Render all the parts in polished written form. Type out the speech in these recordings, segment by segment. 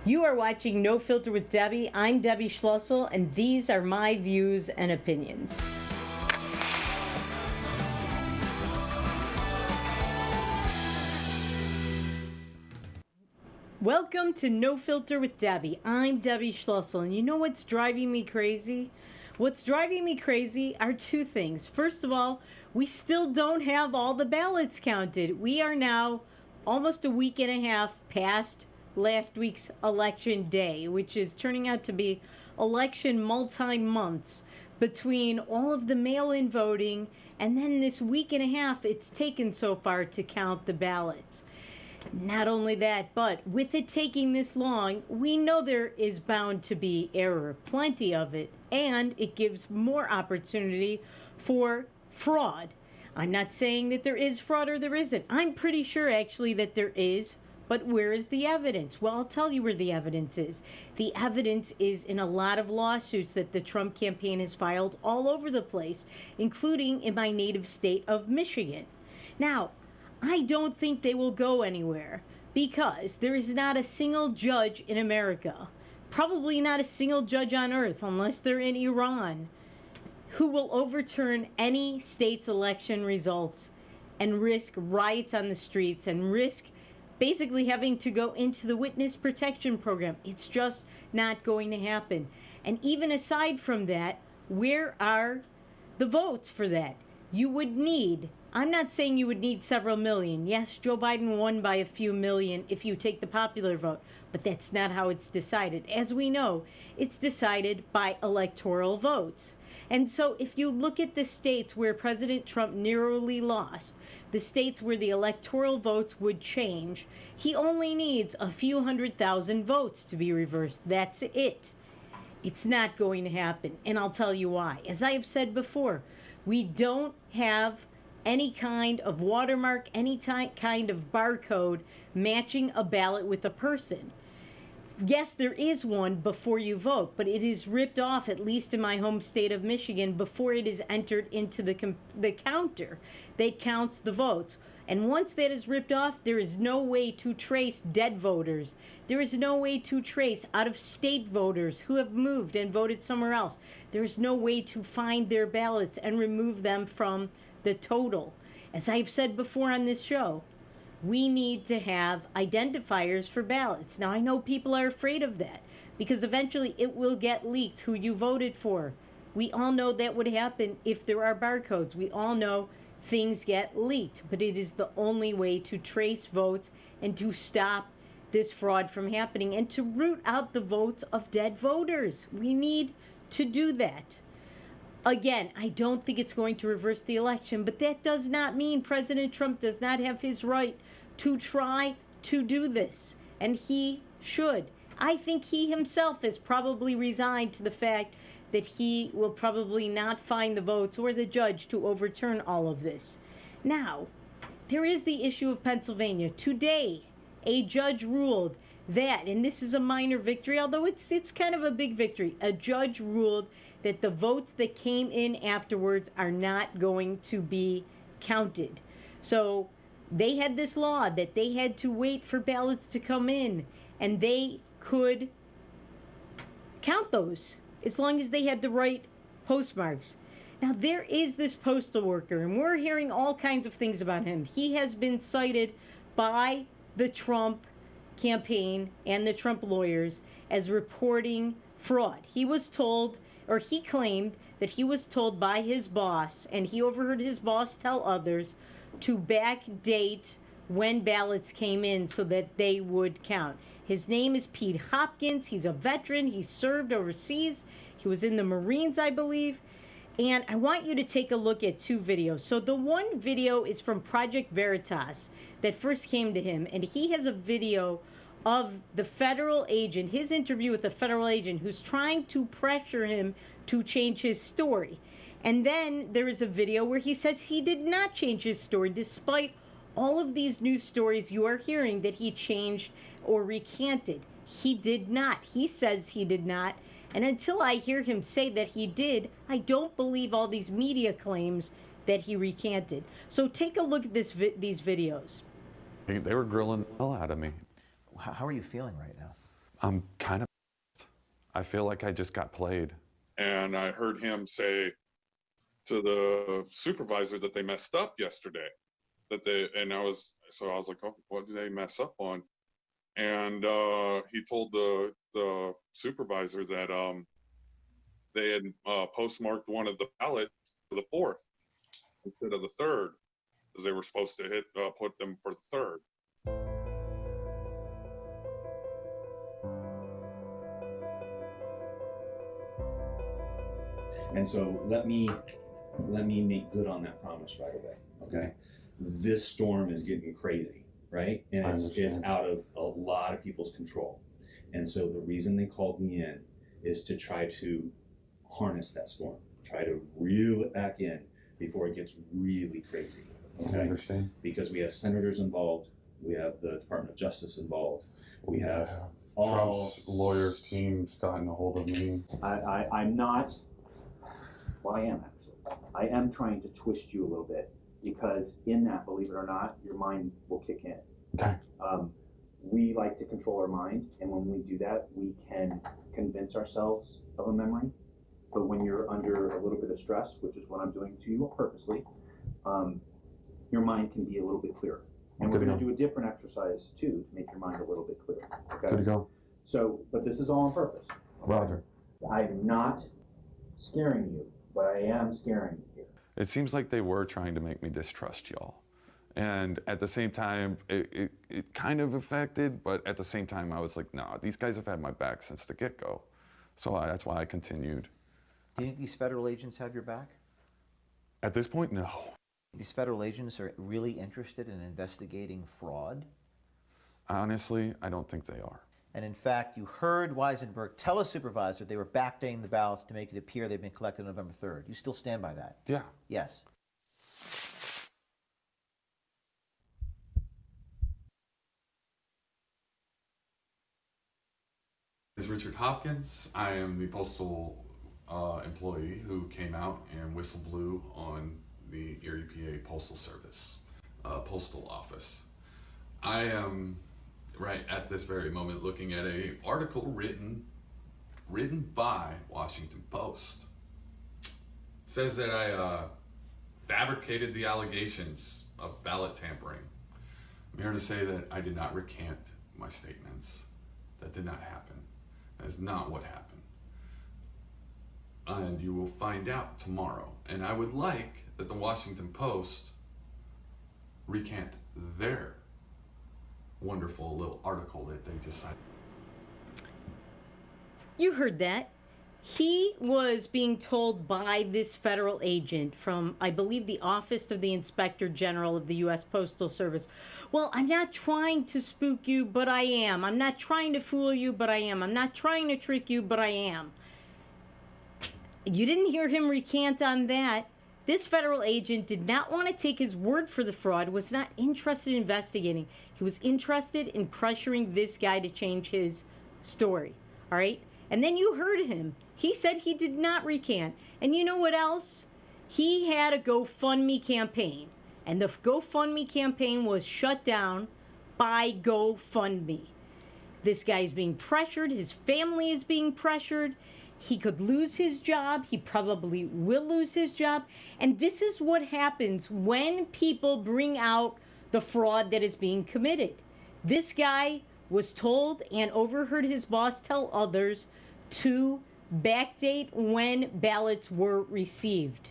You are watching No Filter with Debbie. I'm Debbie Schlussel, and these are my views and opinions. Welcome to No Filter with Debbie. I'm Debbie Schlussel, and you know what's driving me crazy? What's driving me crazy are two things. First of all, we still don't have all the ballots counted. We are now almost a week and a half past last week's election day, which is turning out to be election multi-months between all of the mail-in voting and then this week and a half it's taken so far to count the ballots. Not only that, but with it taking this long, we know there is bound to be error, plenty of it, and it gives more opportunity for fraud. I'm not saying that there is fraud or there isn't. I'm pretty sure actually that there is, but where is the evidence? Well, I'll tell you where the evidence is. The evidence is in a lot of lawsuits that the Trump campaign has filed all over the place, including in my native state of Michigan. Now, I don't think they will go anywhere because there is not a single judge in America, probably not a single judge on earth unless they're in Iran, who will overturn any state's election results and risk riots on the streets and risk basically having to go into the witness protection program. It's just not going to happen. And even aside from that, where are the votes for that? You would need, I'm not saying you would need several million. Yes, Joe Biden won by a few million if you take the popular vote, but that's not how it's decided. As we know, it's decided by electoral votes. And so if you look at the states where President Trump narrowly lost, the states where the electoral votes would change, he only needs a few 100,000 votes to be reversed. That's it. It's not going to happen, and I'll tell you why. As I have said before, we don't have any kind of watermark, any kind of barcode matching a ballot with a person. Yes, there is one before you vote, but it is ripped off, at least in my home state of Michigan, before it is entered into the counter that counts the votes. And once that is ripped off, there is no way to trace dead voters. There is no way to trace out-of-state voters who have moved and voted somewhere else. There is no way to find their ballots and remove them from the total. As I've said before on this show, we need to have identifiers for ballots. Now, I know people are afraid of that because eventually it will get leaked who you voted for. We all know that would happen if there are barcodes. We all know things get leaked, but it is the only way to trace votes and to stop this fraud from happening and to root out the votes of dead voters. We need to do that. Again, I don't think it's going to reverse the election, but that does not mean President Trump does not have his right to try to do this, and he should. I think he himself has probably resigned to the fact that he will probably not find the votes or the judge to overturn all of this. Now, there is the issue of Pennsylvania. Today, a judge ruled that, and this is a minor victory, although it's kind of a big victory, a judge ruled that the votes that came in afterwards are not going to be counted. So they had this law that they had to wait for ballots to come in, and they could count those as long as they had the right postmarks. Now, there is this postal worker, and we're hearing all kinds of things about him. He has been cited by the Trump campaign and the Trump lawyers as reporting fraud. He was told, or he claimed that he was told by his boss, and he overheard his boss tell others to backdate when ballots came in so that they would count. His name is Pete Hopkins. He's a veteran. He served overseas. He was in the Marines, I believe. And I want you to take a look at two videos. So the one video is from Project Veritas that first came to him, and he has a video of the federal agent, his interview with the federal agent who's trying to pressure him to change his story. And then there is a video where he says he did not change his story despite all of these news stories you are hearing that he changed or recanted. He did not. He says he did not. And until I hear him say that he did, I don't believe all these media claims that he recanted. So take a look at these videos. They were grilling the hell out of me. How are you feeling right now? I'm kind of, I feel like I just got played. And I heard him say to the supervisor that they messed up yesterday. I was like, oh, what did they mess up on? And he told the supervisor that they had postmarked one of the ballots for the 4th instead of the 3rd, because they were supposed to put them for the 3rd. And so let me make good on that promise right away. Okay, this storm is getting crazy, right? And it's out of a lot of people's control. And so the reason they called me in is to try to harness that storm, try to reel it back in before it gets really crazy. Okay, I understand. Because we have senators involved, we have the Department of Justice involved, we have Trump's lawyers team's gotten a hold of me. I'm not. Well, I am actually. I am trying to twist you a little bit, because in that, believe it or not, your mind will kick in. Okay. We like to control our mind, and when we do that, we can convince ourselves of a memory. But when you're under a little bit of stress, which is what I'm doing to you purposely, your mind can be a little bit clearer. And we're going to do a different exercise too to make your mind a little bit clearer. Okay. Good to go. So, but this is all on purpose. Roger. I'm not scaring you, but I am scaring you here. It seems like they were trying to make me distrust y'all. And at the same time, it kind of affected, but at the same time, I was like, nah, these guys have had my back since the get-go. So that's why I continued. Do you think these federal agents have your back? At this point, no. These federal agents are really interested in investigating fraud? Honestly, I don't think they are. And in fact, you heard Weisenberg tell a supervisor they were backdating the ballots to make it appear they'd been collected on November 3rd. You still stand by that? Yeah. Yes. This is Richard Hopkins. I am the postal employee who came out and whistle blew on the Erie, PA Postal Service, postal office. I am right at this very moment looking at an article written by Washington Post. It says that I fabricated the allegations of ballot tampering. I'm here to say that I did not recant my statements. That did not happen. That is not what happened. And you will find out tomorrow. And I would like that the Washington Post recant their wonderful little article that they just cited. You heard that. He was being told by this federal agent from, I believe, the Office of the Inspector General of the U.S. Postal Service, well, I'm not trying to spook you, but I am. I'm not trying to fool you, but I am. I'm not trying to trick you, but I am. You didn't hear him recant on that. This federal agent did not want to take his word for the fraud, was not interested in investigating. He was interested in pressuring this guy to change his story, all right? And then you heard him. He said he did not recant. And you know what else? He had a GoFundMe campaign. And the GoFundMe campaign was shut down by GoFundMe. This guy is being pressured. His family is being pressured. He could lose his job. He probably will lose his job. And this is what happens when people bring out the fraud that is being committed. This guy was told and overheard his boss tell others to backdate when ballots were received,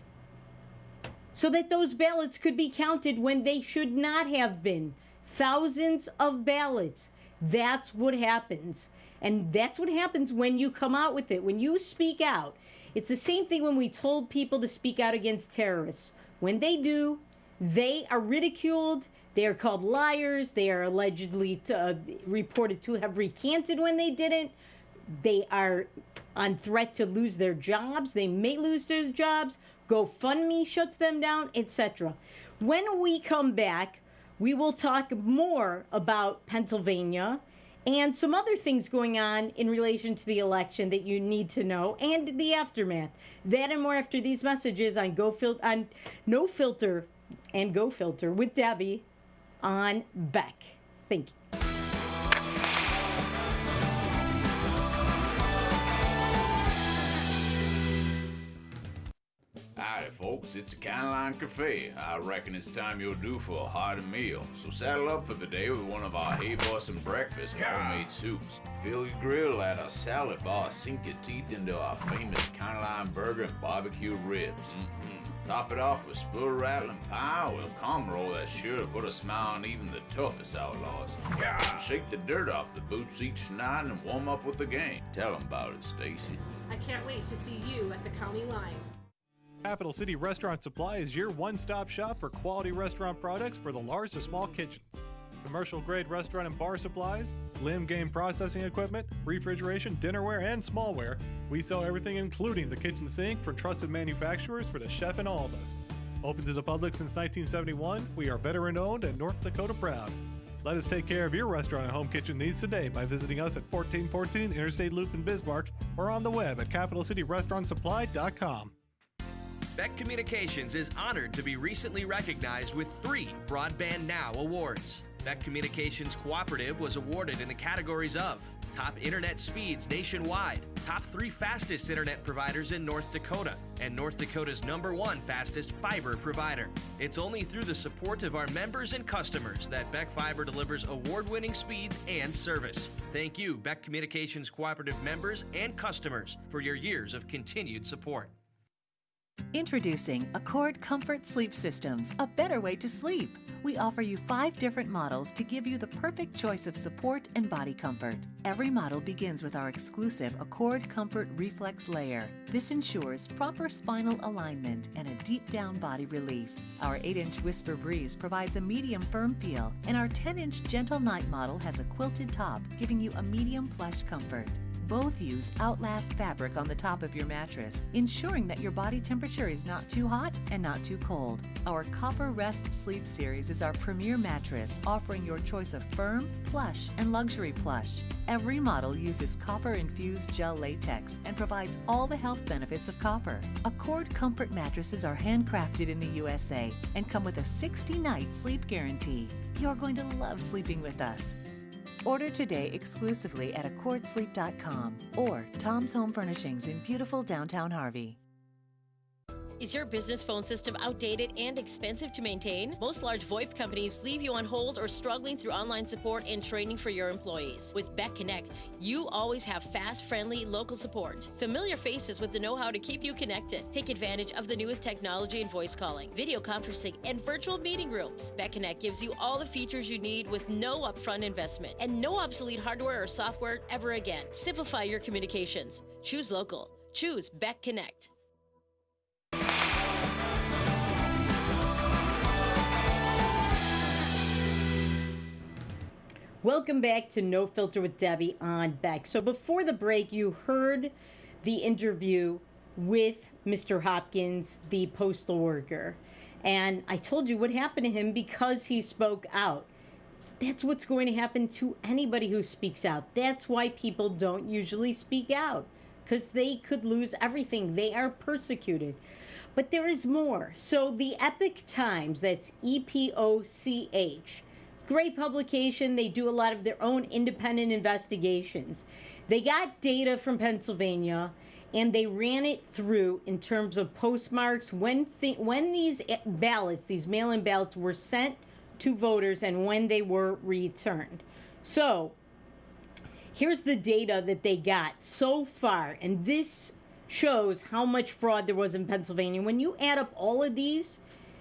so that those ballots could be counted when they should not have been. Thousands of ballots. That's what happens. And that's what happens when you come out with it, when you speak out. It's the same thing when we told people to speak out against terrorists. When they do, they are ridiculed. They are called liars. They are allegedly reported to have recanted when they didn't. They are on threat to lose their jobs. They may lose their jobs. GoFundMe shuts them down, etc. When we come back, we will talk more about Pennsylvania and some other things going on in relation to the election that you need to know and the aftermath. That and more after these messages on No Filter and Go Filter with Debbie on Beck. Thank you. folks, it's a Canline Cafe. I reckon it's time you're due for a hearty meal. So saddle up for the day with one of our Hay-Boston breakfast homemade soups. Fill your grill at our salad bar. Sink your teeth into our famous Canline burger and barbecue ribs. Top it off with spoon-rattling pie with a calm roll that's sure to put a smile on even the toughest outlaws. Shake the dirt off the boots each night and warm up with the gang. Tell them about it, Stacy. I can't wait to see you at the county line. Capital City Restaurant Supply is your one-stop shop for quality restaurant products for the large to small kitchens. Commercial-grade restaurant and bar supplies, limb game processing equipment, refrigeration, dinnerware, and smallware. We sell everything including the kitchen sink for trusted manufacturers for the chef and all of us. Open to the public since 1971, we are veteran-owned and North Dakota proud. Let us take care of your restaurant and home kitchen needs today by visiting us at 1414 Interstate Loop in Bismarck or on the web at capitalcityrestaurantsupply.com. Beck Communications is honored to be recently recognized with 3 Broadband Now awards. Beck Communications Cooperative was awarded in the categories of Top Internet Speeds Nationwide, Top 3 Fastest Internet Providers in North Dakota, and North Dakota's #1 Fastest Fiber Provider. It's only through the support of our members and customers that Beck Fiber delivers award-winning speeds and service. Thank you, Beck Communications Cooperative members and customers, for your years of continued support. Introducing Accord Comfort Sleep Systems, a better way to sleep. We offer you 5 different models to give you the perfect choice of support and body comfort. Every model begins with our exclusive Accord Comfort Reflex Layer. This ensures proper spinal alignment and a deep down body relief. Our 8-inch Whisper Breeze provides a medium firm feel, and our 10-inch Gentle Night model has a quilted top, giving you a medium plush comfort. Both use Outlast fabric on the top of your mattress, ensuring that your body temperature is not too hot and not too cold. Our Copper Rest Sleep Series is our premier mattress, offering your choice of firm, plush, and luxury plush. Every model uses copper-infused gel latex and provides all the health benefits of copper. Accord Comfort mattresses are handcrafted in the USA and come with a 60-night sleep guarantee. You're going to love sleeping with us. Order today exclusively at accordsleep.com or Tom's Home Furnishings in beautiful downtown Harvey. Is your business phone system outdated and expensive to maintain? Most large VoIP companies leave you on hold or struggling through online support and training for your employees. With Beck Connect, you always have fast, friendly, local support. Familiar faces with the know-how to keep you connected. Take advantage of the newest technology in voice calling, video conferencing, and virtual meeting rooms. Beck Connect gives you all the features you need with no upfront investment and no obsolete hardware or software ever again. Simplify your communications. Choose local. Choose Beck Connect. Welcome back to No Filter with Debbie on Beck. So before the break, you heard the interview with Mr. Hopkins, the postal worker. And I told you what happened to him because he spoke out. That's what's going to happen to anybody who speaks out. That's why people don't usually speak out, because they could lose everything. They are persecuted. But there is more. So the Epoch Times, that's EPOCH, great publication. They do a lot of their own independent investigations. They got data from Pennsylvania and they ran it through in terms of postmarks when these ballots, these mail-in ballots, were sent to voters and when they were returned. So here's the data that they got so far, and this shows how much fraud there was in Pennsylvania. When you add up all of these,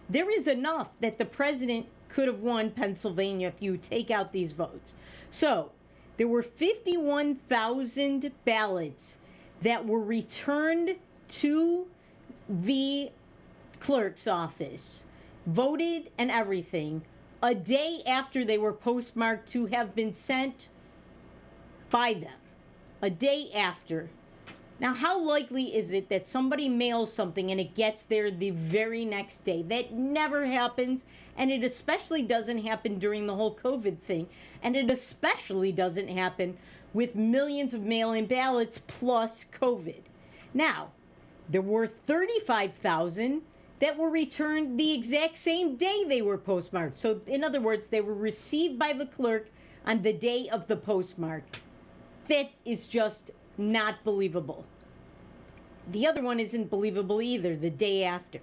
there is enough that the president could have won Pennsylvania if you take out these votes. So there were 51,000 ballots that were returned to the clerk's office, voted and everything, a day after they were postmarked to have been sent by them. A day after. Now, how likely is it that somebody mails something and it gets there the very next day? That never happens, and it especially doesn't happen during the whole COVID thing, and it especially doesn't happen with millions of mail-in ballots plus COVID. Now, there were 35,000 that were returned the exact same day they were postmarked. So, in other words, they were received by the clerk on the day of the postmark. That is just not believable. The other one isn't believable either, the day after.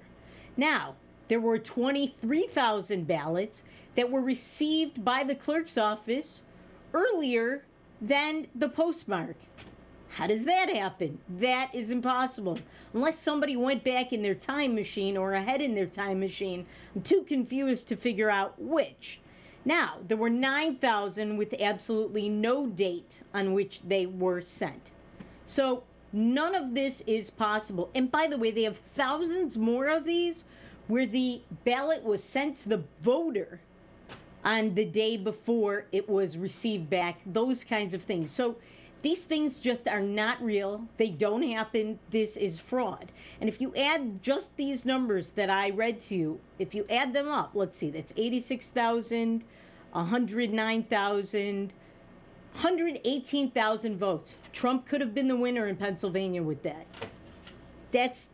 Now, there were 23,000 ballots that were received by the clerk's office earlier than the postmark. How does that happen? That is impossible. Unless somebody went back in their time machine or ahead in their time machine. I'm too confused to figure out which. Now, there were 9,000 with absolutely no date on which they were sent. So, none of this is possible. And by the way, they have thousands more of these where the ballot was sent to the voter on the day before it was received back, those kinds of things. So these things just are not real. They don't happen. This is fraud. And if you add just these numbers that I read to you, if you add them up, let's see, that's 86,000, 109,000, 118,000 votes. Trump could have been the winner in Pennsylvania with that. That's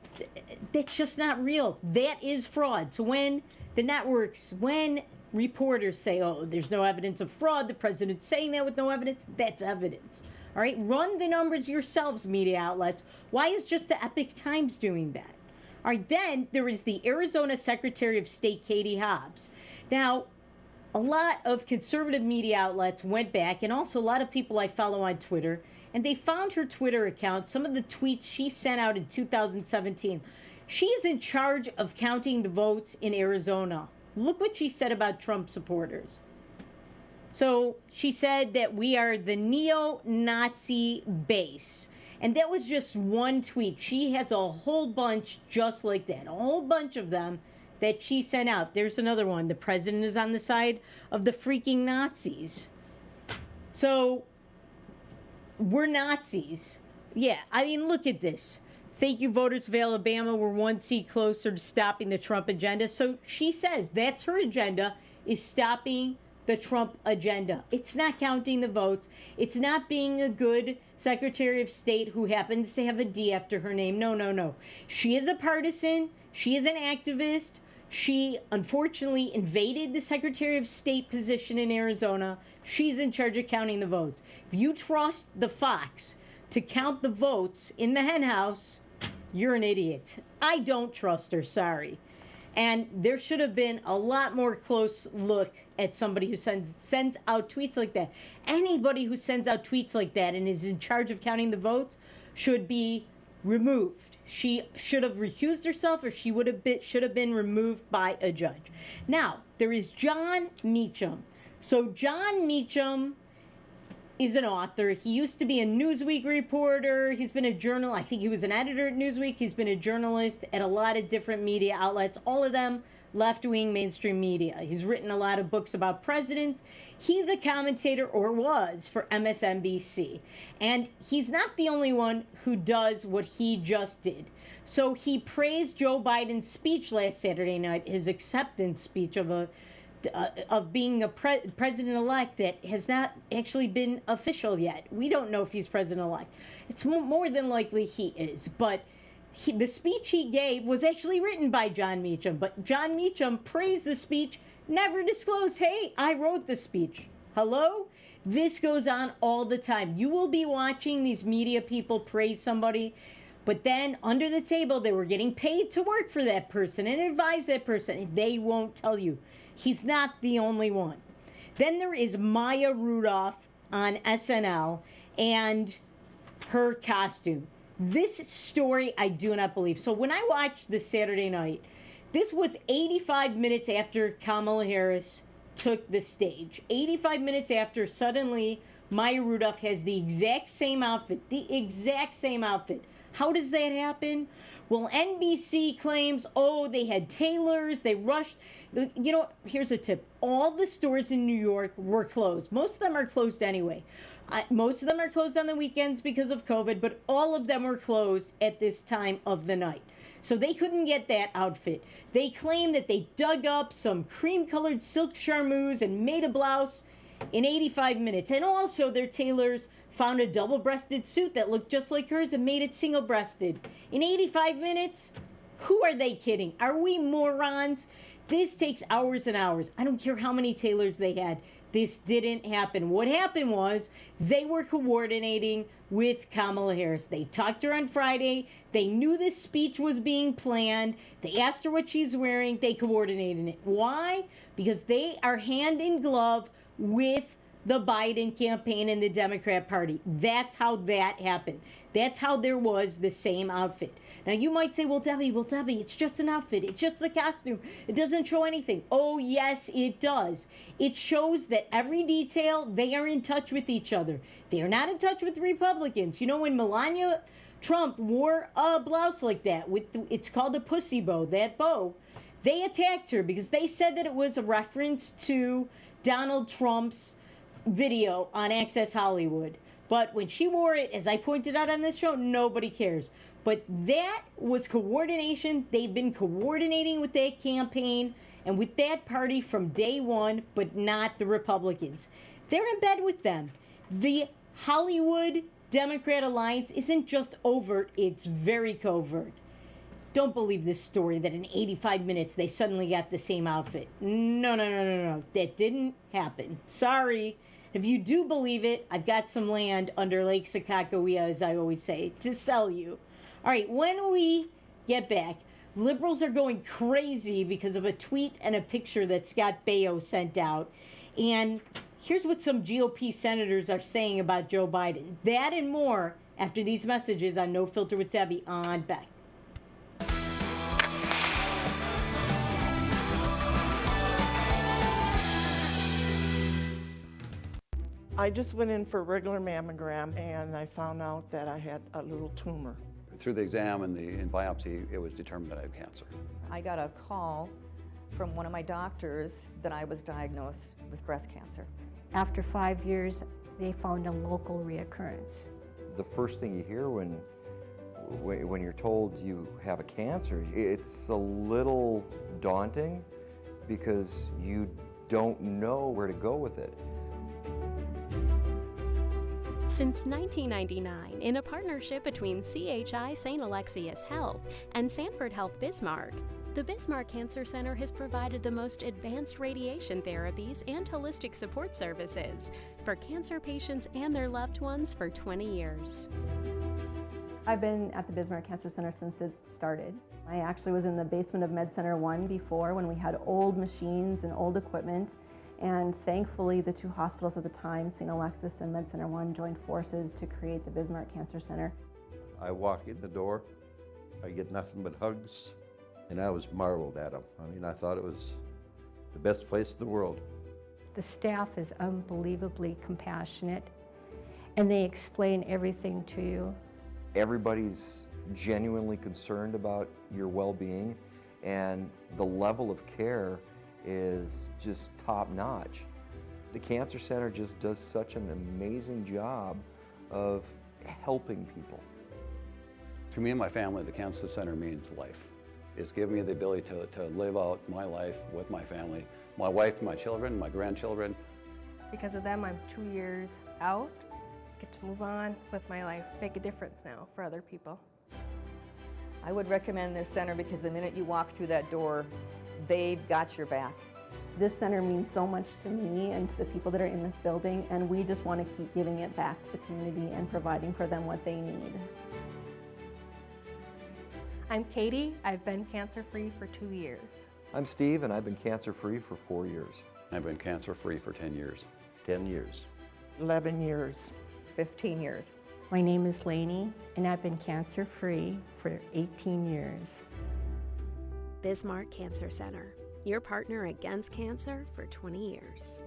just not real. That is fraud. So when the networks, when reporters say, oh, there's no evidence of fraud, the president's saying that with no evidence, that's evidence. All right, run the numbers yourselves, media outlets. Why is just the Epic Times doing that? All right, then there is the Arizona Secretary of State, Katie Hobbs. Now, a lot of conservative media outlets went back, and also a lot of people I follow on Twitter, and they found her Twitter account, some of the tweets she sent out in 2017. She is in charge of counting the votes in Arizona. Look what she said about Trump supporters. So she said that we are the neo-Nazi base. And that was just one tweet. She has a whole bunch just like that. A whole bunch of them that she sent out. There's another one. The president is on the side of the freaking Nazis. So we're Nazis. Yeah, I mean, look at this. Thank you, voters of Alabama. We're one seat closer to stopping the Trump agenda. So she says that's her agenda, is stopping the Trump agenda. It's not counting the votes. It's not being a good Secretary of State who happens to have a D after her name. No, no, no. She is a partisan. She is an activist. She unfortunately invaded the Secretary of State position in Arizona. She's in charge of counting the votes. If you trust the Fox to count the votes in the henhouse, you're an idiot. I don't trust her, sorry. And there should have been a lot more close look at somebody who sends out tweets like that. Anybody who sends out tweets like that and is in charge of counting the votes should be removed. She should have recused herself, or she should have been removed by a judge. Now, there is John Meacham. So John Meacham is an author. He used to be a Newsweek reporter. He's been a journalist. I think he was an editor at Newsweek. He's been a journalist at a lot of different media outlets, all of them left-wing mainstream media. He's written a lot of books about presidents. He's a commentator, or was, for MSNBC. And he's not the only one who does what he just did. So he praised Joe Biden's speech last Saturday night, his acceptance speech of being a president-elect that has not actually been official yet. We don't know if he's president-elect. It's more than likely he is. But the speech he gave was actually written by John Meacham. But John Meacham praised the speech, never disclosed, hey, I wrote the speech. Hello? This goes on all the time. You will be watching these media people praise somebody, but then under the table they were getting paid to work for that person and advise that person. They won't tell you. He's not the only one. Then there is Maya Rudolph on SNL and her costume. This story I do not believe. So when I watched this Saturday night, this was 85 minutes after Kamala Harris took the stage. 85 minutes after, suddenly Maya Rudolph has the exact same outfit. The exact same outfit. How does that happen? Well, NBC claims, oh, they had tailors, they rushed. You know, here's a tip. All the stores in New York were closed. Most of them are closed anyway. Most of them are closed on the weekends because of COVID, but all of them were closed at this time of the night. So they couldn't get that outfit. They claim that they dug up some cream-colored silk charmeuse and made a blouse in 85 minutes. And also their tailors found a double-breasted suit that looked just like hers and made it single-breasted. In 85 minutes? Who are they kidding? Are we morons? This takes hours and hours. I don't care how many tailors they had. this didn't happen. What happened was they were coordinating with Kamala Harris. They talked to her on Friday. They knew this speech was being planned. They asked her what she's wearing. They coordinated it. Why? Because they are hand in glove with the Biden campaign and the Democrat Party. That's how that happened. That's how there was the same outfit. Now you might say, well, Debbie, it's just an outfit. It's just the costume. It doesn't show anything. Oh, yes, it does. It shows that every detail, they are in touch with each other. They are not in touch with Republicans. You know, when Melania Trump wore a blouse like that, it's called a pussy bow, that bow, they attacked her because they said that it was a reference to Donald Trump's video on Access Hollywood. But when she wore it, as I pointed out on this show, nobody cares. But that was coordination. They've been coordinating with that campaign and with that party from day one, but not the Republicans. They're in bed with them. The Hollywood Democrat alliance isn't just overt, it's very covert. Don't believe this story that in 85 minutes they suddenly got the same outfit. No. That didn't happen. Sorry. If you do believe it, I've got some land under Lake Sakakawea, as I always say, to sell you. All right, when we get back, liberals are going crazy because of a tweet and a picture that Scott Baio sent out. And here's what some GOP senators are saying about Joe Biden. That and more after these messages on No Filter with Debbie on Beck. I just went in for a regular mammogram and I found out that I had a little tumor. Through the exam and the biopsy, it was determined that I had cancer. I got a call from one of my doctors that I was diagnosed with breast cancer. After 5 years, they found a local reoccurrence. The first thing you hear when you're told you have a cancer, it's a little daunting because you don't know where to go with it. Since 1999, in a partnership between CHI St. Alexius Health and Sanford Health Bismarck, the Bismarck Cancer Center has provided the most advanced radiation therapies and holistic support services for cancer patients and their loved ones for 20 years. I've been at the Bismarck Cancer Center since it started. I actually was in the basement of Med Center 1 before, when we had old machines and old equipment. And thankfully, the two hospitals at the time, St. Alexis and Med Center 1, joined forces to create the Bismarck Cancer Center. I walk in the door, I get nothing but hugs, and I was marveled at them. I mean, I thought it was the best place in the world. The staff is unbelievably compassionate, and they explain everything to you. Everybody's genuinely concerned about your well-being, and the level of care is just top-notch. The Cancer Center just does such an amazing job of helping people. To me and my family, the Cancer Center means life. It's given me the ability to live out my life with my family, my wife, my children, my grandchildren. Because of them, I'm 2 years out, get to move on with my life, make a difference now for other people. I would recommend this center because the minute you walk through that door, they've got your back. This center means so much to me and to the people that are in this building, and we just want to keep giving it back to the community and providing for them what they need. I'm Katie. I've been cancer-free for 2 years. I'm Steve, and I've been cancer-free for 4 years. I've been cancer-free for 10 years. 10 years. 11 years. 15 years. My name is Lainey, and I've been cancer-free for 18 years. Bismarck Cancer Center, your partner against cancer for 20 years.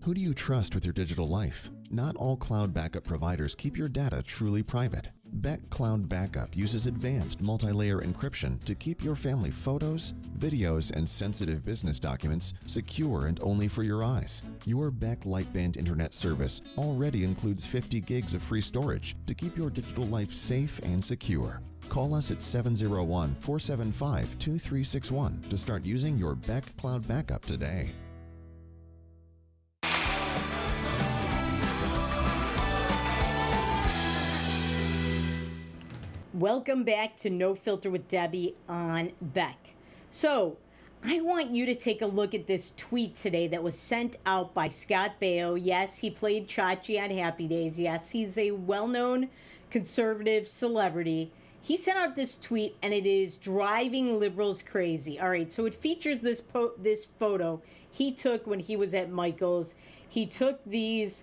Who do you trust with your digital life? Not all cloud backup providers keep your data truly private. Beck Cloud Backup uses advanced multi-layer encryption to keep your family photos, videos, and sensitive business documents secure and only for your eyes. Your Beck Lightband Internet service already includes 50 gigs of free storage to keep your digital life safe and secure. Call us at 701-475-2361 to start using your Beck Cloud Backup today. Welcome back to No Filter with Debbie on Beck. So, I want you to take a look at this tweet today that was sent out by Scott Baio. Yes, he played Chachi on Happy Days. Yes, he's a well-known conservative celebrity. He sent out this tweet, and it is driving liberals crazy. All right, so it features this photo he took when he was at Michael's. He took these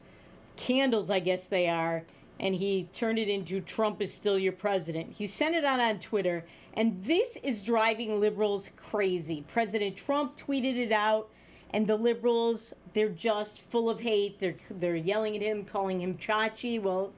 candles, I guess they are, and he turned it into Trump is still your president. He sent it out on Twitter, and this is driving liberals crazy. President Trump tweeted it out, and the liberals, they're just full of hate. They're yelling at him, calling him Chachi. Well,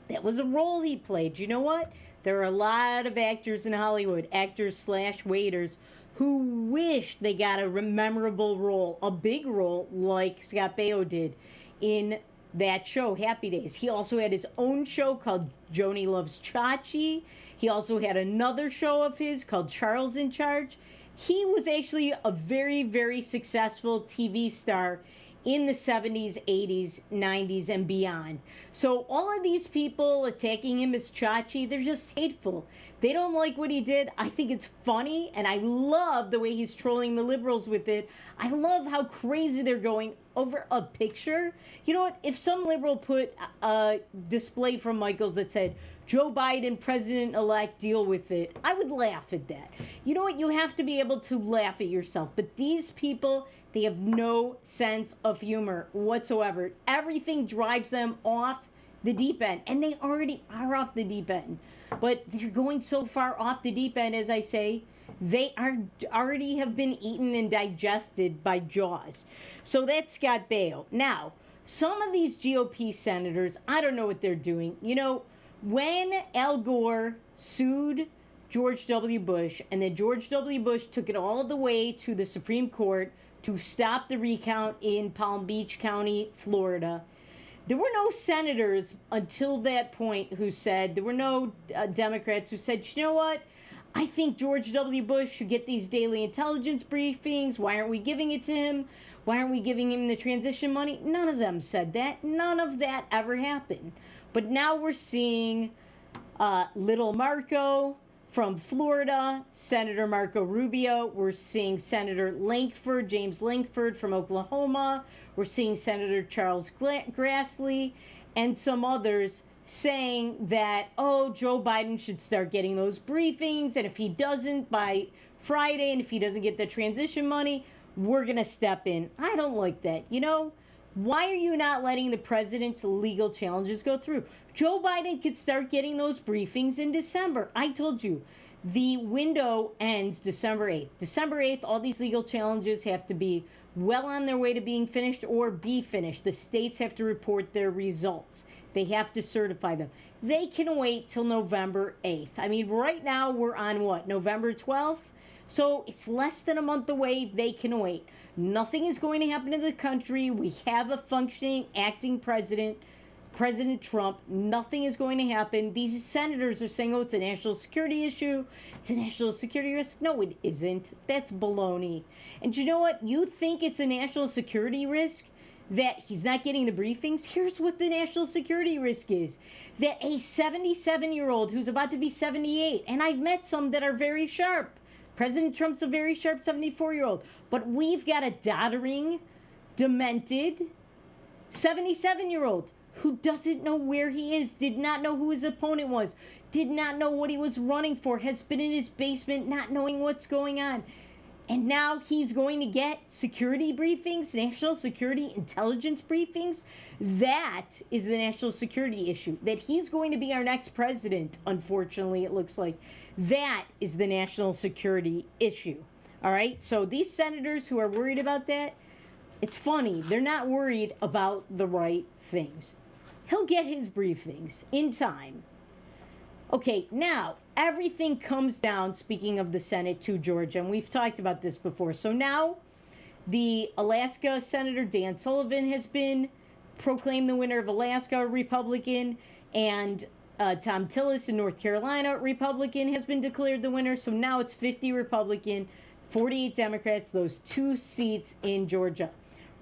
that was a role he played. You know what? There are a lot of actors in Hollywood, actors/waiters, who wish they got a memorable role, a big role like Scott Baio did in that show, Happy Days. He also had his own show called Joni Loves Chachi. He also had another show of his called Charles in Charge. He was actually a very, very successful TV star in the 70s, 80s, 90s, and beyond. So all of these people attacking him as Chachi, they're just hateful. They don't like what he did. I think it's funny, and I love the way he's trolling the liberals with it. I love how crazy they're going over a picture. You know what? If some liberal put a display from Michael's that said, Joe Biden, president-elect, deal with it, I would laugh at that. You know what? You have to be able to laugh at yourself. But these people, they have no sense of humor whatsoever. Everything drives them off the deep end. And they already are off the deep end. But they're going so far off the deep end, as I say, they are already have been eaten and digested by Jaws. So that's Scott Baio. Now, some of these GOP senators, I don't know what they're doing. You know, when Al Gore sued George W. Bush, and then George W. Bush took it all the way to the Supreme Court to stop the recount in Palm Beach County, Florida, there were no senators until that point who said, there were no Democrats who said, you know what, I think George W. Bush should get these daily intelligence briefings. Why aren't we giving it to him? Why aren't we giving him the transition money? None of them said that. None of that ever happened. But now we're seeing Little Marco from Florida, Senator Marco Rubio. We're seeing Senator Lankford, James Lankford from Oklahoma. We're seeing Senator Charles Grassley and some others saying that, oh, Joe Biden should start getting those briefings, and if he doesn't by Friday, and if he doesn't get the transition money, we're going to step in. I don't like that. You know, why are you not letting the president's legal challenges go through? Joe Biden could start getting those briefings in December. I told you, the window ends December 8th. December 8th, all these legal challenges have to be well on their way to being finished or be finished. The states have to report their results. They have to certify them. They can wait till November 8th. I mean, right now we're on what, November 12th? So it's less than a month away. They can wait. Nothing is going to happen to the country. We have a functioning, acting president, President Trump. Nothing is going to happen. These senators are saying, oh, it's a national security issue. It's a national security risk. No, it isn't. That's baloney. And you know what? You think it's a national security risk that he's not getting the briefings? Here's what the national security risk is. That a 77-year-old who's about to be 78, and I've met some that are very sharp. President Trump's a very sharp 74-year-old. But we've got a doddering, demented 77-year-old who doesn't know where he is, did not know who his opponent was, did not know what he was running for, has been in his basement not knowing what's going on. And now he's going to get security briefings, national security intelligence briefings. That is the national security issue. That he's going to be our next president, unfortunately, it looks like. That is the national security issue. All right? So these senators who are worried about that, it's funny. They're not worried about the right things. He'll get his briefings in time. Okay, now, everything comes down, speaking of the Senate, to Georgia, and we've talked about this before. So now, the Alaska Senator Dan Sullivan has been proclaimed the winner of Alaska, a Republican, and Tom Tillis in North Carolina, Republican, has been declared the winner. So now it's 50 Republican, 48 Democrats, those two seats in Georgia.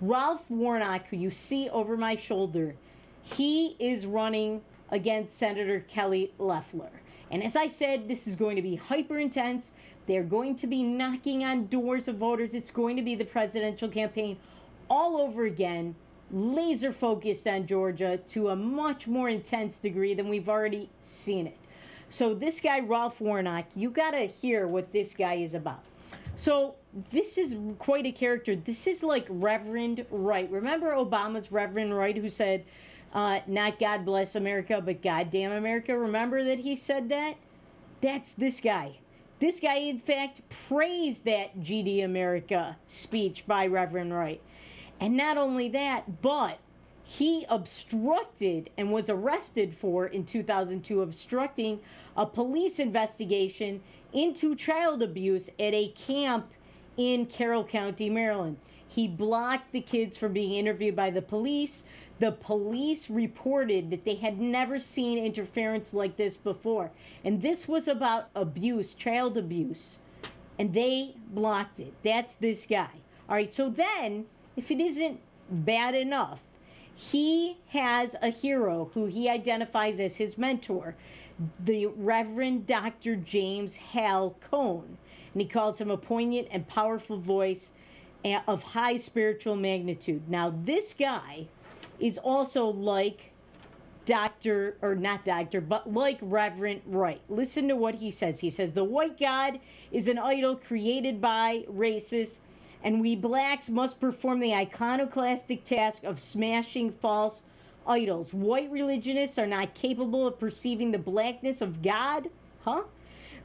Ralph Warnock, who you see over my shoulder, he is running against Senator Kelly Loeffler. And as I said, this is going to be hyper intense. They're going to be knocking on doors of voters. It's going to be the presidential campaign all over again, laser focused on Georgia to a much more intense degree than we've already seen it. So this guy, Ralph Warnock, you got to hear what this guy is about. So this is quite a character. This is like Reverend Wright. Remember Obama's Reverend Wright, who said, not God bless America, but goddamn America? Remember that he said that? That's this guy. This guy, in fact, praised that GD America speech by Reverend Wright. And not only that, but he obstructed and was arrested for, in 2002, obstructing a police investigation into child abuse at a camp in Carroll County, Maryland. He blocked the kids from being interviewed by the police. The police reported that they had never seen interference like this before. And this was about abuse, child abuse. And they blocked it. That's this guy. All right, so then, if it isn't bad enough, he has a hero who he identifies as his mentor, the Reverend Dr. James Hal Cone. And he calls him a poignant and powerful voice of high spiritual magnitude. Now, this guy is also like like Reverend Wright. Listen to what he says. He says, the white God is an idol created by racists, and we blacks must perform the iconoclastic task of smashing false idols. White religionists are not capable of perceiving the blackness of God,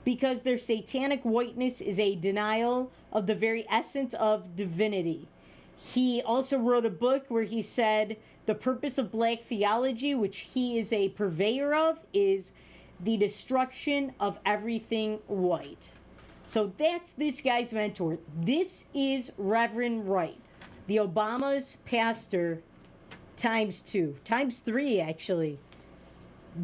because their satanic whiteness is a denial of the very essence of divinity. He also wrote a book where he said the purpose of black theology, which he is a purveyor of, is the destruction of everything white. So that's this guy's mentor. This is Reverend Wright, the Obama's pastor, times 2, times 3 actually.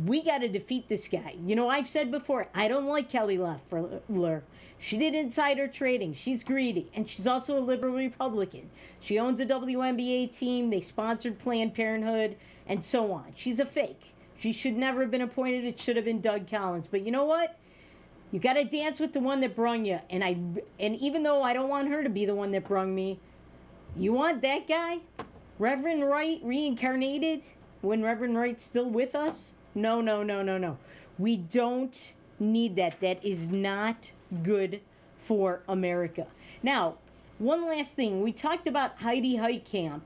We got to defeat this guy. You know, I've said before, I don't like Kelly Loeffler. She did insider trading. She's greedy. And she's also a liberal Republican. She owns a WNBA team. They sponsored Planned Parenthood and so on. She's a fake. She should never have been appointed. It should have been Doug Collins. But you know what? You got to dance with the one that brung you. And even though I don't want her to be the one that brung me, you want that guy? Reverend Wright reincarnated when Reverend Wright's still with us? No. We don't need that. That is not good for America. Now, one last thing. We talked about Heidi Heitkamp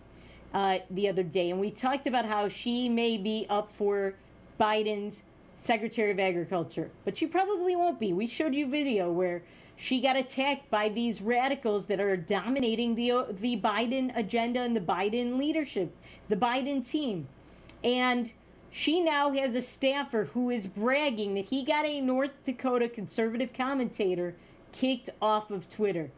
the other day, and we talked about how she may be up for Biden's Secretary of Agriculture, but she probably won't be. We showed you a video where she got attacked by these radicals that are dominating the Biden agenda and the Biden leadership, the Biden team. And she now has a staffer who is bragging that he got a North Dakota conservative commentator kicked off of Twitter.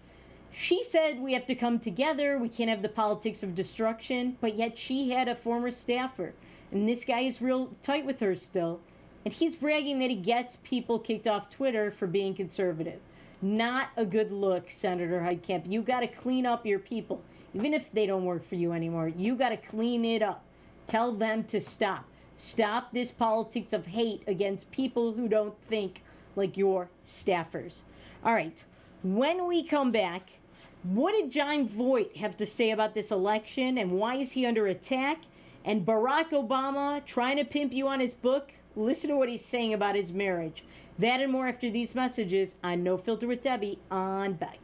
She said we have to come together, we can't have the politics of destruction, but yet she had a former staffer. And this guy is real tight with her still. And he's bragging that he gets people kicked off Twitter for being conservative. Not a good look, Senator Heitkamp. You got to clean up your people. Even if they don't work for you anymore, you got to clean it up. Tell them to stop. Stop this politics of hate against people who don't think like your staffers. All right, when we come back, what did John Voight have to say about this election and why is he under attack? And Barack Obama trying to pimp you on his book? Listen to what he's saying about his marriage. That and more after these messages on No Filter with Debbie on Beck.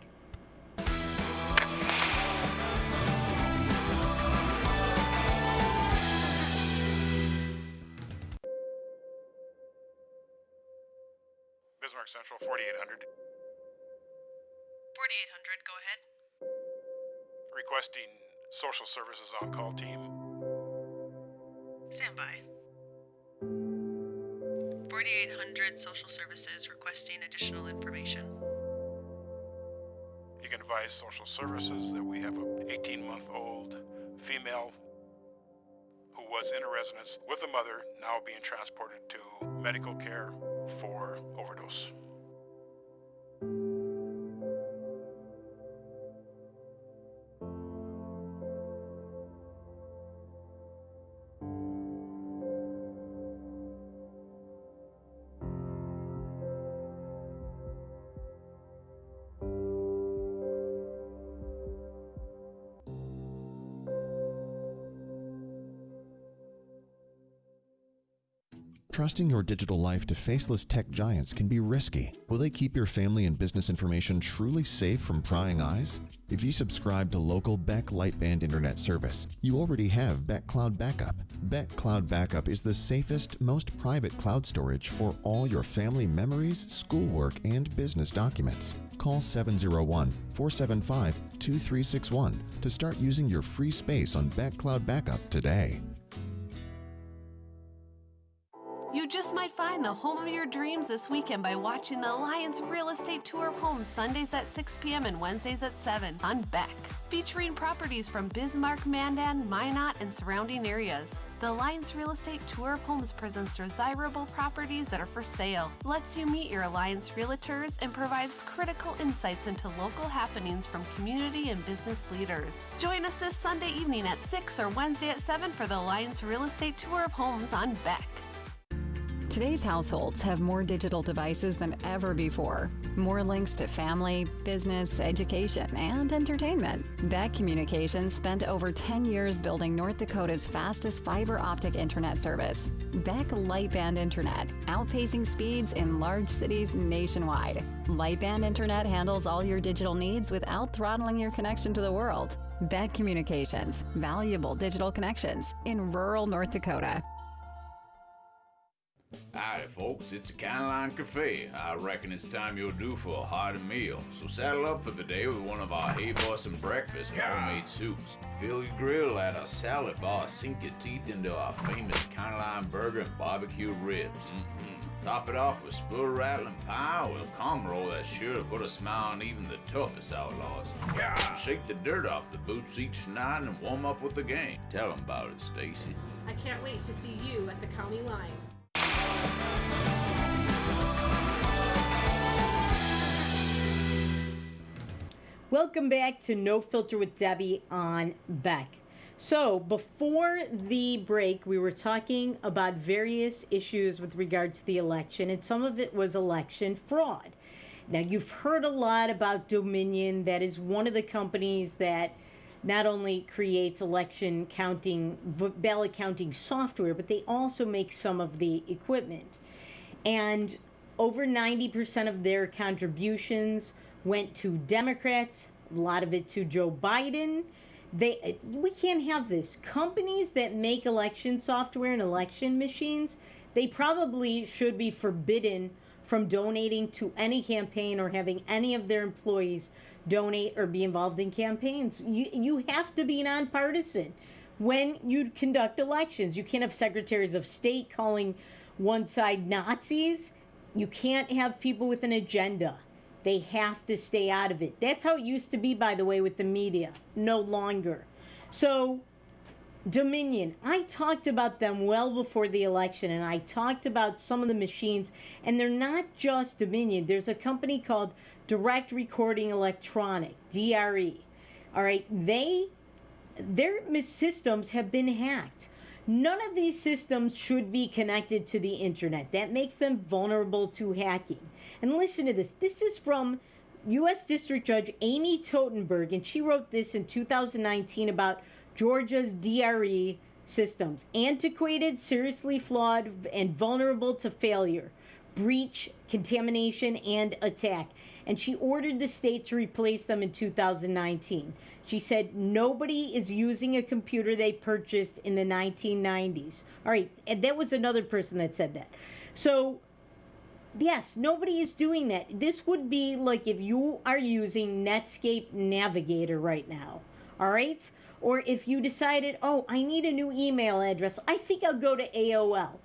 Bismarck Central, 4800. 4800, go ahead. Requesting social services on-call team. Stand by. 4800 social services requesting additional information. You can advise social services that we have an 18-month-old female who was in a residence with a mother, now being transported to medical care for overdose. Trusting your digital life to faceless tech giants can be risky. Will they keep your family and business information truly safe from prying eyes? If you subscribe to local Beck Lightband Internet service, you already have Beck Cloud Backup. Beck Cloud Backup is the safest, most private cloud storage for all your family memories, schoolwork, and business documents. Call 701-475-2361 to start using your free space on Beck Cloud Backup today. You just might find the home of your dreams this weekend by watching the Alliance Real Estate Tour of Homes Sundays at 6 p.m. and Wednesdays at 7 on Beck, featuring properties from Bismarck, Mandan, Minot, and surrounding areas. The Alliance Real Estate Tour of Homes presents desirable properties that are for sale, lets you meet your Alliance realtors, and provides critical insights into local happenings from community and business leaders. Join us this Sunday evening at 6 or Wednesday at 7 for the Alliance Real Estate Tour of Homes on Beck. Today's households have more digital devices than ever before. More links to family, business, education, and entertainment. Beck Communications spent over 10 years building North Dakota's fastest fiber optic internet service. Beck Lightband Internet, outpacing speeds in large cities nationwide. Lightband Internet handles all your digital needs without throttling your connection to the world. Beck Communications, valuable digital connections in rural North Dakota. Howdy folks, it's the Caroline Cafe. I reckon it's time you're due for a hearty meal. So saddle up for the day with one of our Hey Bossin' breakfast homemade soups. Fill your grill at a salad bar, sink your teeth into our famous Caroline burger and barbecue ribs. Top it off with spoon rattling pie with a cum roll that's sure to put a smile on even the toughest outlaws. Shake the dirt off the boots each night and warm up with the gang. Tell them about it, Stacy. I can't wait to see you at the county line. Welcome back to No Filter with Debbie on Beck. So before the break, we were talking about various issues with regard to the election, and some of it was election fraud. Now, you've heard a lot about Dominion. That is one of the companies that not only creates election counting, ballot counting software, but they also make some of the equipment. And over 90% of their contributions went to Democrats, a lot of it to Joe Biden. We can't have this. Companies that make election software and election machines, they probably should be forbidden from donating to any campaign or having any of their employees donate or be involved in campaigns. You have to be nonpartisan when you conduct elections. You can't have secretaries of state calling one side Nazis. You can't have people with an agenda. They have to stay out of it. That's how it used to be, by the way, with the media. No longer. So, Dominion, I talked about them well before the election, and I talked about some of the machines, and they're not just Dominion. There's a company called Direct Recording Electronic, DRE. All right, their systems have been hacked. None of these systems should be connected to the internet. That makes them vulnerable to hacking. And listen to this. This is from U.S. District Judge Amy Totenberg, and she wrote this in 2019 about Georgia's DRE systems. Antiquated, seriously flawed, and vulnerable to failure, breach, contamination, and attack. And she ordered the state to replace them in 2019. She said nobody is using a computer they purchased in the 1990s. All right, and that was another person that said that. So, yes, nobody is doing that. This would be like if you are using Netscape Navigator right now, all right? Or if you decided, oh, I need a new email address. I think I'll go to AOL.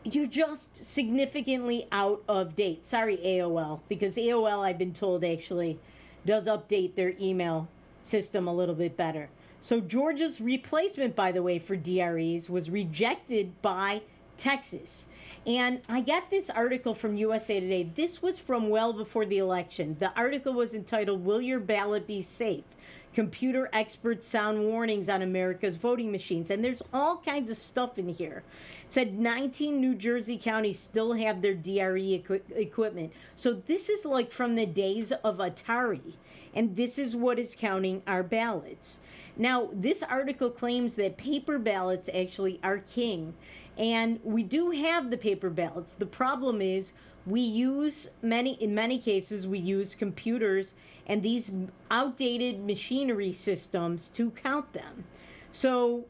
You're just significantly out of date. Sorry, AOL, because AOL, I've been told, actually does update their email system a little bit better. So Georgia's replacement, by the way, for DREs was rejected by Texas. And I got this article from USA Today. This was from well before the election. The article was entitled, "Will Your Ballot Be Safe? Computer experts sound warnings on America's voting machines." And there's all kinds of stuff in here. It said 19 New Jersey counties still have their DRE equipment. So this is like from the days of Atari. And this is what is counting our ballots. Now, this article claims that paper ballots actually are king. And we do have the paper ballots. The problem is in many cases, we use computers and these outdated machinery systems to count them. So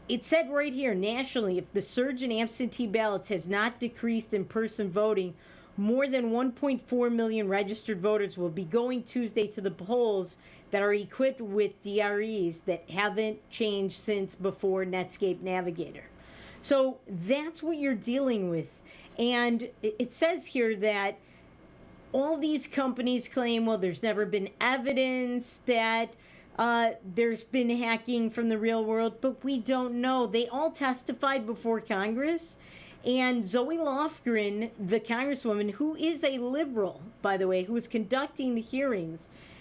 it said right here, nationally, if the surge in absentee ballots has not decreased in-person voting, more than 1.4 million registered voters will be going Tuesday to the polls that are equipped with DREs that haven't changed since before Netscape Navigator. So that's what you're dealing with. And it says here that all these companies claim, well, there's never been evidence that there's been hacking from the real world, but we don't know. They all testified before Congress. And Zoe Lofgren, the congresswoman, who is a liberal, by the way, who was conducting the hearings,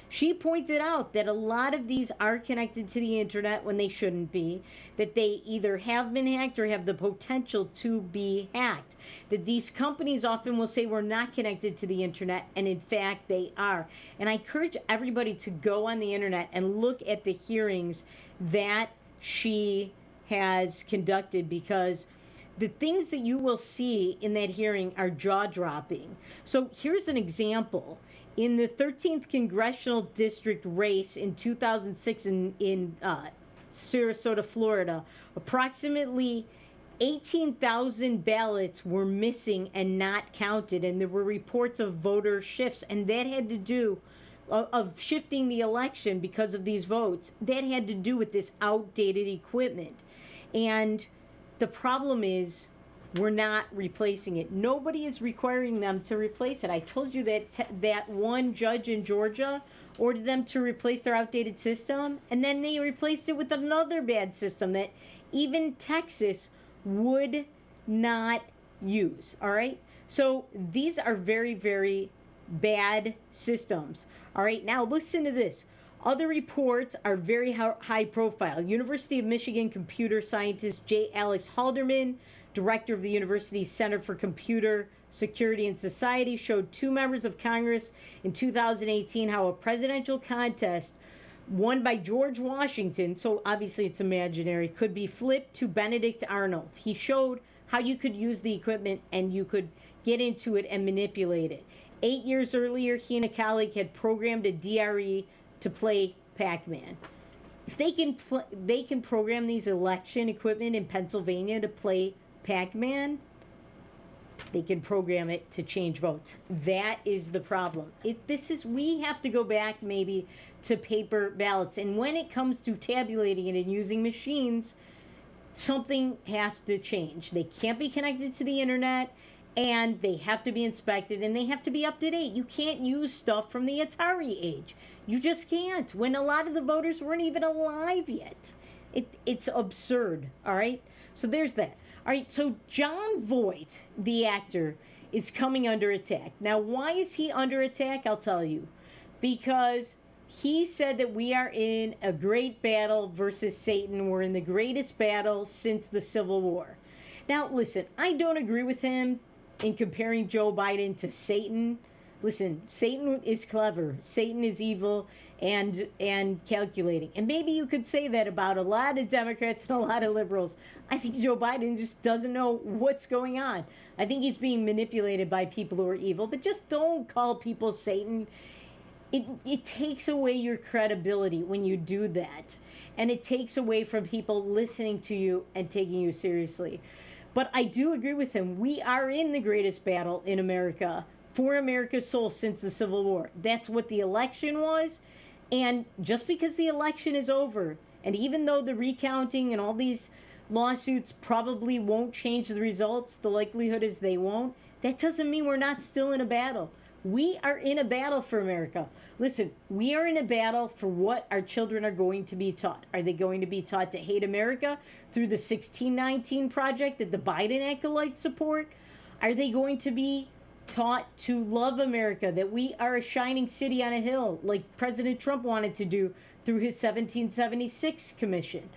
she pointed out that a lot of these are connected to the internet when they shouldn't be, that they either have been hacked or have the potential to be hacked, that these companies often will say we're not connected to the internet, and in fact they are. And I encourage everybody to go on the internet and look at the hearings that she has conducted, because the things that you will see in that hearing are jaw-dropping. So here's an example. In the 13th Congressional District race in 2006 in Sarasota, Florida, approximately 18,000 ballots were missing and not counted, and there were reports of voter shifts, and that had to do of shifting the election because of these votes. That had to do with this outdated equipment. And the problem is, we're not replacing it. Nobody is requiring them to replace it. I told you that that one judge in Georgia ordered them to replace their outdated system, and then they replaced it with another bad system that even Texas would not use, all right? So these are very, very bad systems, all right? Now listen to this. Other reports are very high profile. University of Michigan computer scientist J. Alex Halderman, director of the university's Center for Computer Security and Society, showed two members of Congress in 2018 how a presidential contest won by George Washington, so obviously it's imaginary, could be flipped to Benedict Arnold. He showed how you could use the equipment and you could get into it and manipulate it. 8 years earlier, he and a colleague had programmed a DRE to play Pac-Man. If they can program these election equipment in Pennsylvania to play Pac-Man, they can program it to change votes. That is the problem. We have to go back maybe to paper ballots. And when it comes to tabulating it and using machines, something has to change. They can't be connected to the internet, and they have to be inspected, and they have to be up to date. You can't use stuff from the Atari age. You just can't, when a lot of the voters weren't even alive yet. It's absurd, all right? So there's that. All right, so Jon Voight, the actor, is coming under attack. Now, why is he under attack? I'll tell you. Because he said that we are in a great battle versus Satan. We're in the greatest battle since the Civil War. Now, listen, I don't agree with him in comparing Joe Biden to Satan. Listen, Satan is clever. Satan is evil and calculating. And maybe you could say that about a lot of Democrats and a lot of liberals. I think Joe Biden just doesn't know what's going on. I think he's being manipulated by people who are evil. But just don't call people Satan. It takes away your credibility when you do that. And it takes away from people listening to you and taking you seriously. But I do agree with him. We are in the greatest battle in America for America's soul since the Civil War. That's what the election was. And just because the election is over, and even though the recounting and all these lawsuits probably won't change the results, the likelihood is they won't, that doesn't mean we're not still in a battle. We are in a battle for America. Listen, we are in a battle for what our children are going to be taught. Are they going to be taught to hate America through the 1619 project that the Biden acolytes support? Are they going to be taught to love America, that we are a shining city on a hill, like President Trump wanted to do through his 1776 commission?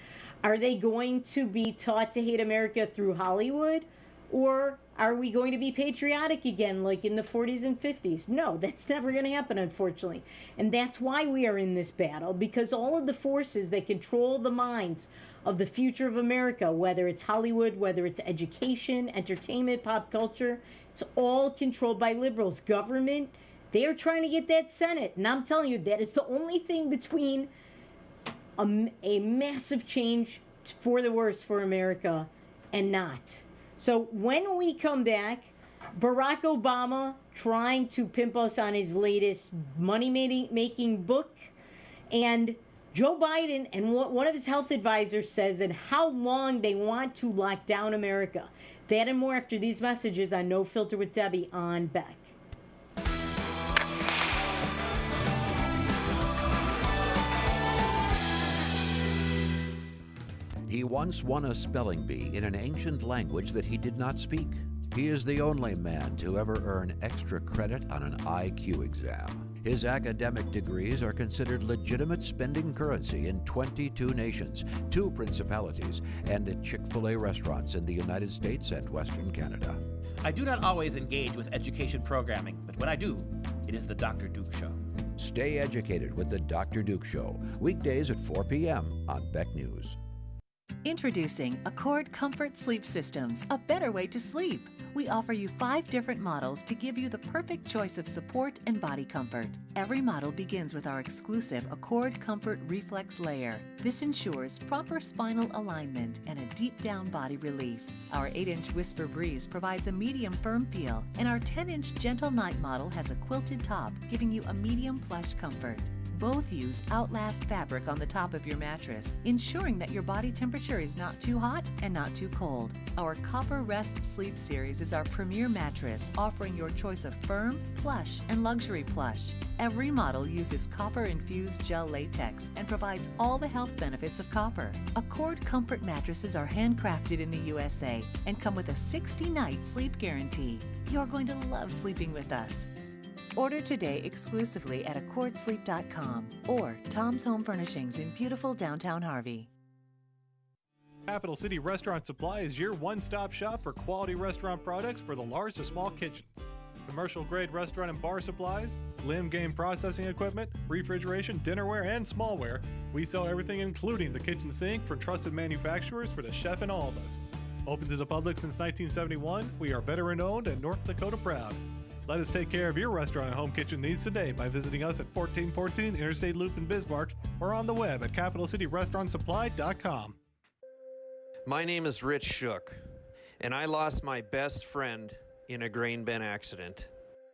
Are they going to be taught to hate America through Hollywood? Or are we going to be patriotic again like in the 40s and 50s? No, that's never going to happen, unfortunately. And that's why we are in this battle, because all of the forces that control the minds of the future of America, whether it's Hollywood, whether it's education, entertainment, pop culture. It's all controlled by liberals. Government, they are trying to get that Senate. And I'm telling you, that is the only thing between a massive change for the worse for America and not. So when we come back, Barack Obama trying to pimp us on his latest money-making book, and Joe Biden and one of his health advisors says and how long they want to lock down America. That and more after these messages on No Filter with Debbie on Beck. He once won a spelling bee in an ancient language that he did not speak. He is the only man to ever earn extra credit on an IQ exam. His academic degrees are considered legitimate spending currency in 22 nations, 2 principalities, and at Chick-fil-A restaurants in the United States and Western Canada. I do not always engage with education programming, but when I do, it is the Dr. Duke Show. Stay educated with the Dr. Duke Show, weekdays at 4 p.m. on Beck News. Introducing Accord Comfort Sleep Systems, a better way to sleep. We offer you 5 different models to give you the perfect choice of support and body comfort. Every model begins with our exclusive Accord Comfort Reflex Layer. This ensures proper spinal alignment and a deep down body relief. Our 8-inch Whisper Breeze provides a medium firm feel, and our 10-inch Gentle Night model has a quilted top, giving you a medium plush comfort. Both use Outlast fabric on the top of your mattress, ensuring that your body temperature is not too hot and not too cold. Our Copper Rest Sleep Series is our premier mattress, offering your choice of firm, plush, and luxury plush. Every model uses copper-infused gel latex and provides all the health benefits of copper. Accord Comfort mattresses are handcrafted in the USA and come with a 60-night sleep guarantee. You're going to love sleeping with us. Order today exclusively at accordsleep.com or Tom's Home Furnishings in beautiful downtown Harvey. Capital City Restaurant Supply is your one-stop shop for quality restaurant products for the large to small kitchens. Commercial-grade restaurant and bar supplies, limb game processing equipment, refrigeration, dinnerware, and smallware. We sell everything including the kitchen sink for trusted manufacturers for the chef and all of us. Open to the public since 1971, we are veteran-owned and North Dakota proud. Let us take care of your restaurant and home kitchen needs today by visiting us at 1414 Interstate Loop in Bismarck or on the web at capitalcityrestaurantsupply.com. My name is Rich Shook, and I lost my best friend in a grain bin accident.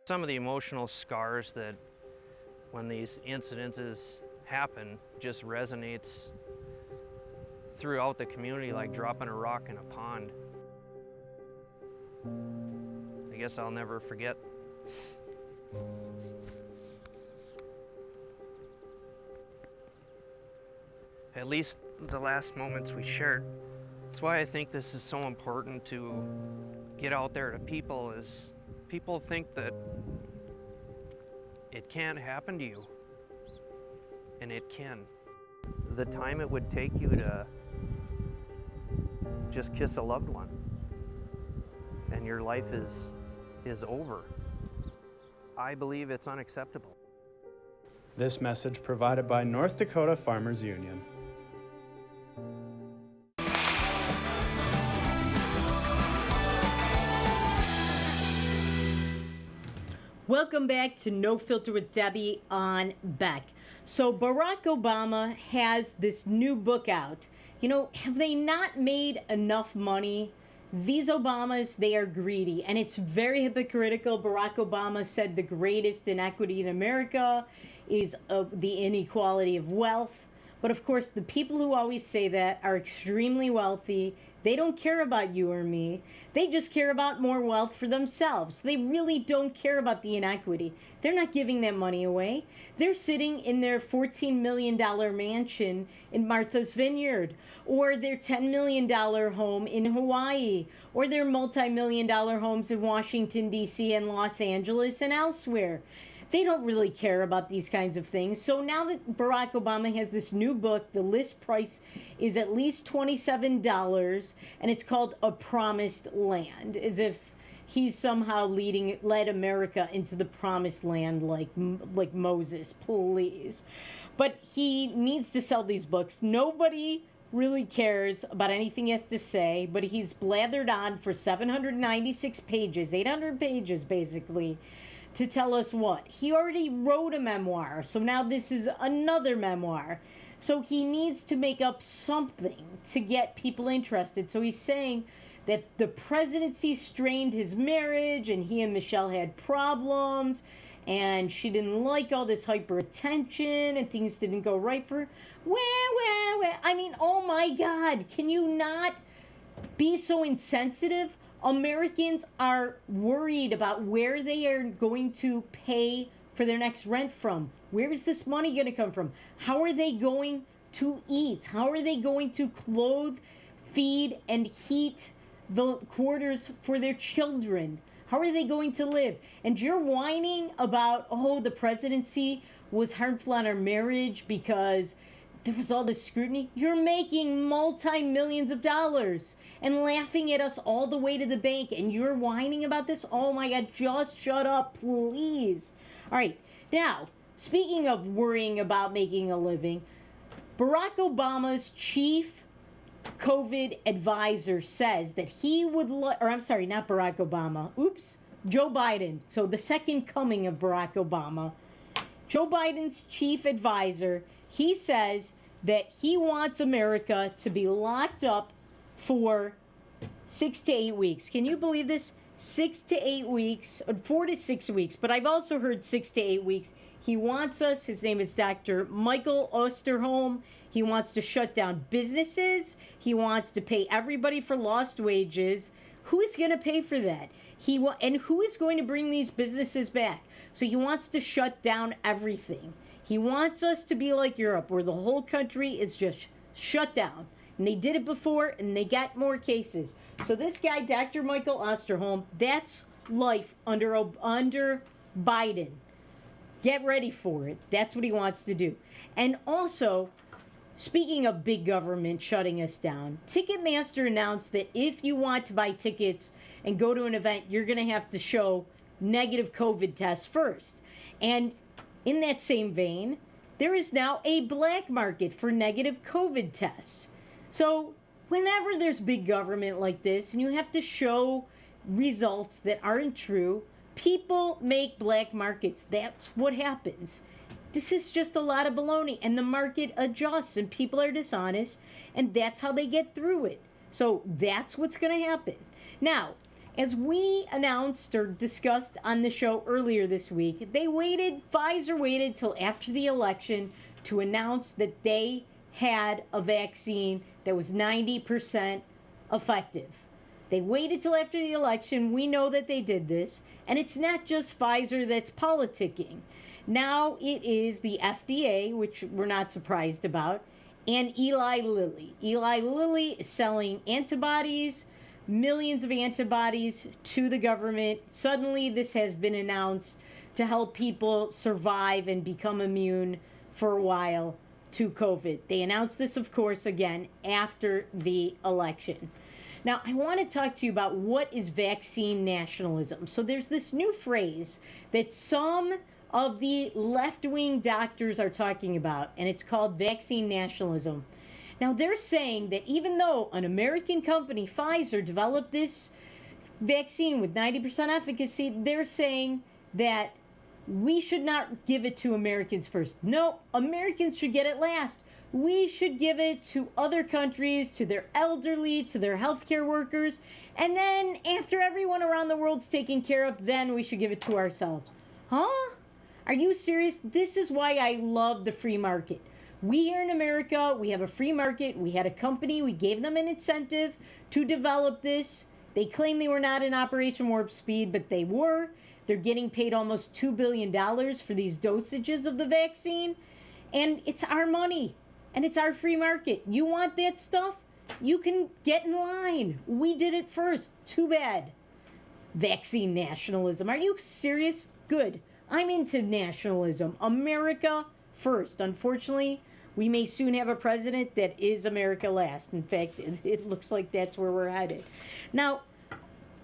Some of the emotional scars that when these incidences happen just resonates throughout the community like dropping a rock in a pond. I guess I'll never forget. At least the last moments we shared. That's why I think this is so important to get out there to people, is people think that it can't happen to you, and it can. The time it would take you to just kiss a loved one and your life is over. I believe it's unacceptable. This message provided by North Dakota Farmers Union. Welcome back to No Filter with Debbie on Beck. So Barack Obama has this new book out. You know, have they not made enough money? These Obamas, they are greedy, and it's very hypocritical. Barack Obama said the greatest inequity in America is the inequality of wealth. But of course, the people who always say that are extremely wealthy. They don't care about you or me. They just care about more wealth for themselves. They really don't care about the inequity. They're not giving that money away. They're sitting in their $14 million mansion in Martha's Vineyard, or their $10 million home in Hawaii, or their multi-million-dollar homes in Washington, D.C. and Los Angeles and elsewhere. They don't really care about these kinds of things. So now that Barack Obama has this new book, the list price is at least $27, and it's called A Promised Land, as if he's somehow led America into the promised land like Moses, please. But he needs to sell these books. Nobody really cares about anything he has to say, but he's blathered on for 796 pages, 800 pages basically, to tell us what? He already wrote a memoir, so now this is another memoir. So he needs to make up something to get people interested. So he's saying that the presidency strained his marriage and he and Michelle had problems and she didn't like all this hyper attention and things didn't go right for her. I mean, oh my God, can you not be so insensitive? Americans are worried about where they are going to pay for their next rent from. Where is this money going to come from? How are they going to eat? How are they going to clothe, feed, and heat the quarters for their children? How are they going to live? And you're whining about, oh, the presidency was harmful on our marriage because there was all this scrutiny. You're making multi-millions of dollars and laughing at us all the way to the bank, and you're whining about this? Oh my God, just shut up, please. All right, now, speaking of worrying about making a living, Barack Obama's chief COVID advisor says that he would or I'm sorry, not Barack Obama. Oops, Joe Biden. So the second coming of Barack Obama. Joe Biden's chief advisor, he says that he wants America to be locked up for 6 to 8 weeks. Can you believe this? 6 to 8 weeks, 4 to 6 weeks, but I've also heard 6 to 8 weeks. He wants us, his name is Dr. Michael Osterholm. He wants to shut down businesses. He wants to pay everybody for lost wages. Who is going to pay for that? And who is going to bring these businesses back? So he wants to shut down everything. He wants us to be like Europe, where the whole country is just shut down. And they did it before, and they got more cases. So this guy, Dr. Michael Osterholm, that's life under Biden. Get ready for it. That's what he wants to do. And also, speaking of big government shutting us down, Ticketmaster announced that if you want to buy tickets and go to an event, you're going to have to show negative COVID tests first. And in that same vein, there is now a black market for negative COVID tests. So whenever there's big government like this and you have to show results that aren't true, people make black markets. That's what happens. This is just a lot of baloney, and the market adjusts, and people are dishonest, and that's how they get through it. So that's what's going to happen. Now, as we announced or discussed on the show earlier this week, Pfizer waited till after the election to announce that they had a vaccine that was 90% effective. They waited till after the election. We know that they did this. And it's not just Pfizer that's politicking. Now it is the FDA, which we're not surprised about, and Eli Lilly. Eli Lilly is selling antibodies, millions of antibodies to the government. Suddenly this has been announced to help people survive and become immune for a while to COVID. They announced this, of course, again, after the election. Now, I want to talk to you about what is vaccine nationalism. So there's this new phrase that some of the left-wing doctors are talking about, and it's called vaccine nationalism. Now, they're saying that even though an American company, Pfizer, developed this vaccine with 90% efficacy, they're saying that we should not give it to Americans first. No, Americans should get it last. We should give it to other countries, to their elderly, to their healthcare workers, and then after everyone around the world's taken care of, then we should give it to ourselves. Huh? Are you serious? This is why I love the free market. We here in America, we have a free market. We had a company. We gave them an incentive to develop this. They claim they were not in Operation Warp Speed, but they were. They're getting paid almost $2 billion for these dosages of the vaccine. And it's our money. And it's our free market. You want that stuff? You can get in line. We did it first. Too bad. Vaccine nationalism. Are you serious? Good. I'm into nationalism. America first. Unfortunately, we may soon have a president that is America last. In fact, it looks like that's where we're headed. Now,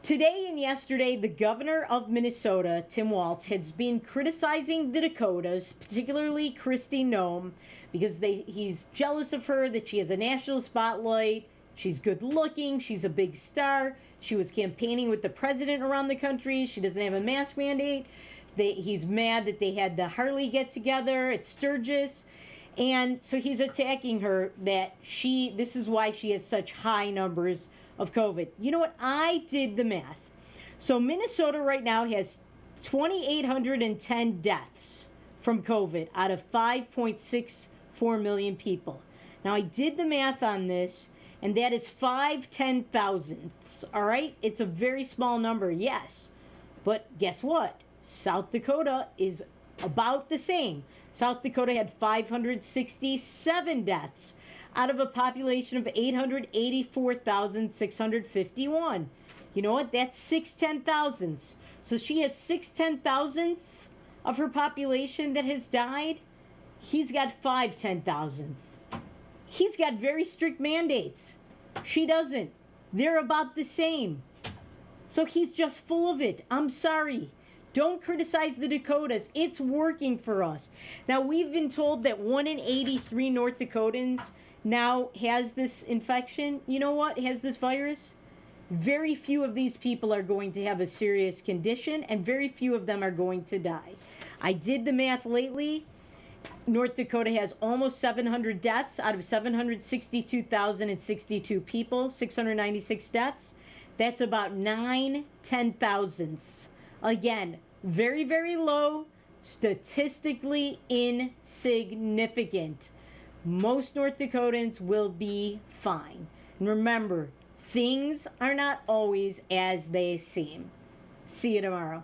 Today and yesterday, the governor of Minnesota, Tim Walz, has been criticizing the Dakotas, particularly Kristi Noem, because he's jealous of her, that she has a national spotlight. She's good looking. She's a big star. She was campaigning with the president around the country. She doesn't have a mask mandate. He's mad that they had the Harley get together at Sturgis. And so he's attacking her that this is why she has such high numbers of COVID. You know what? I did the math. So Minnesota right now has 2,810 deaths from COVID out of 5.64 million people. Now I did the math on this, and that is 5/10,000ths. All right? It's a very small number, yes. But guess what? South Dakota is about the same. South Dakota had 567 deaths out of a population of 884,651. You know what? That's 6/10,000ths. So she has 6/10,000ths of her population that has died. He's got 5/10,000ths. He's got very strict mandates. She doesn't. They're about the same. So he's just full of it. I'm sorry. Don't criticize the Dakotas. It's working for us. Now, we've been told that 1 in 83 North Dakotans now has this infection. You know what? Has this virus. Very few of these people are going to have a serious condition, and very few of them are going to die. I did the math lately. North Dakota has almost 700 deaths out of 762,062 people, 696 deaths. That's about 9/10,000ths. Again, very, very low, statistically insignificant. Most North Dakotans will be fine. And remember, things are not always as they seem. See you tomorrow.